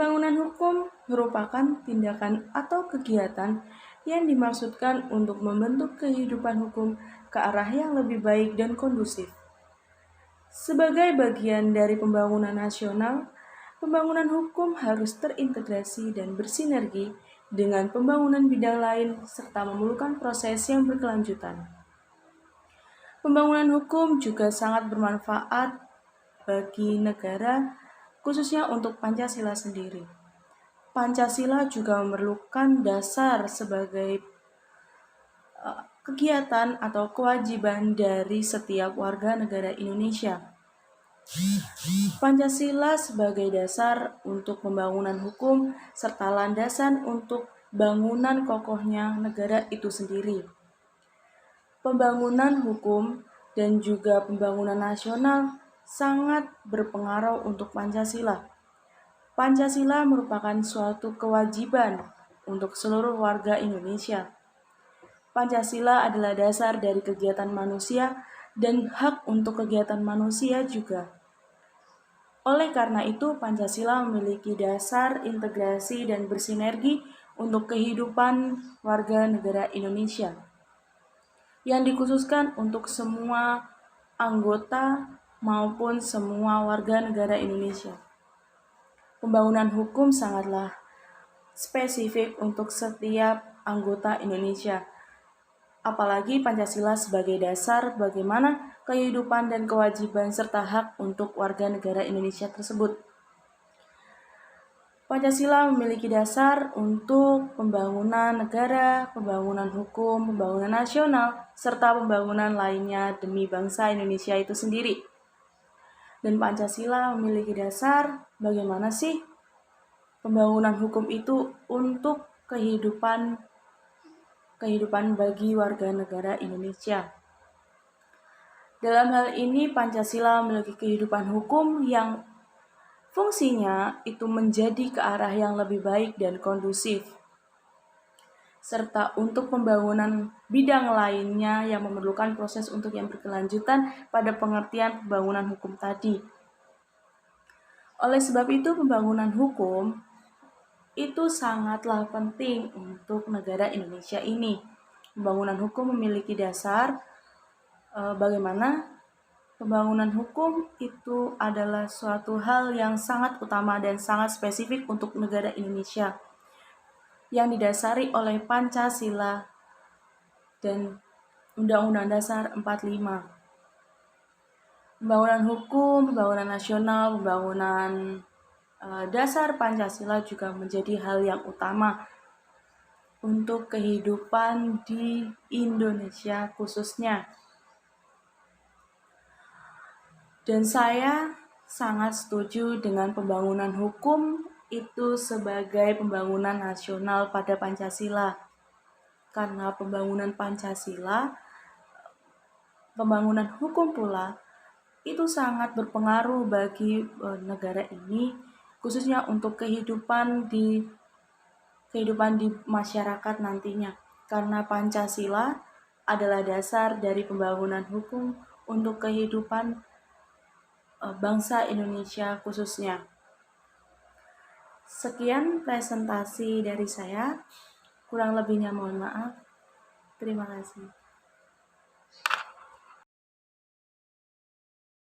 Pembangunan hukum merupakan tindakan atau kegiatan yang dimaksudkan untuk membentuk kehidupan hukum ke arah yang lebih baik dan kondusif. Sebagai bagian dari pembangunan nasional, pembangunan hukum harus terintegrasi dan bersinergi dengan pembangunan bidang lain serta memerlukan proses yang berkelanjutan. Pembangunan hukum juga sangat bermanfaat bagi negara, khususnya untuk Pancasila sendiri. Pancasila juga memerlukan dasar sebagai kegiatan atau kewajiban dari setiap warga negara Indonesia. Pancasila sebagai dasar untuk pembangunan hukum serta landasan untuk bangunan kokohnya negara itu sendiri. Pembangunan hukum dan juga pembangunan nasional sangat berpengaruh untuk Pancasila. Pancasila merupakan suatu kewajiban untuk seluruh warga Indonesia. Pancasila adalah dasar dari kegiatan manusia dan hak untuk kegiatan manusia juga. Oleh karena itu, Pancasila memiliki dasar integrasi dan bersinergi untuk kehidupan warga negara Indonesia, yang dikhususkan untuk semua anggota maupun semua warga negara Indonesia. Pembangunan hukum sangatlah spesifik untuk setiap anggota Indonesia. Apalagi Pancasila sebagai dasar bagaimana kehidupan dan kewajiban serta hak untuk warga negara Indonesia tersebut. Pancasila memiliki dasar untuk pembangunan negara, pembangunan hukum, pembangunan nasional, serta pembangunan lainnya demi bangsa Indonesia itu sendiri. Dan Pancasila memiliki dasar bagaimana sih pembangunan hukum itu untuk kehidupan bagi warga negara Indonesia. Dalam hal ini, Pancasila memiliki kehidupan hukum yang fungsinya itu menjadi ke arah yang lebih baik dan kondusif, serta untuk pembangunan bidang lainnya yang memerlukan proses untuk yang berkelanjutan pada pengertian pembangunan hukum tadi. Oleh sebab itu, pembangunan hukum itu sangatlah penting untuk negara Indonesia ini. Pembangunan hukum memiliki dasar bagaimana pembangunan hukum itu adalah suatu hal yang sangat utama dan sangat spesifik untuk negara Indonesia yang didasari oleh Pancasila dan Undang-Undang Dasar 45. Pembangunan hukum, pembangunan nasional, pembangunan dasar Pancasila juga menjadi hal yang utama untuk kehidupan di Indonesia khususnya. Dan saya sangat setuju dengan pembangunan hukum itu sebagai pembangunan nasional pada Pancasila. Karena pembangunan Pancasila, pembangunan hukum pula, itu sangat berpengaruh bagi negara ini, khususnya untuk kehidupan di masyarakat nantinya. Karena Pancasila adalah dasar dari pembangunan hukum untuk kehidupan bangsa Indonesia khususnya. Sekian presentasi dari saya, kurang lebihnya mohon maaf. Terima kasih.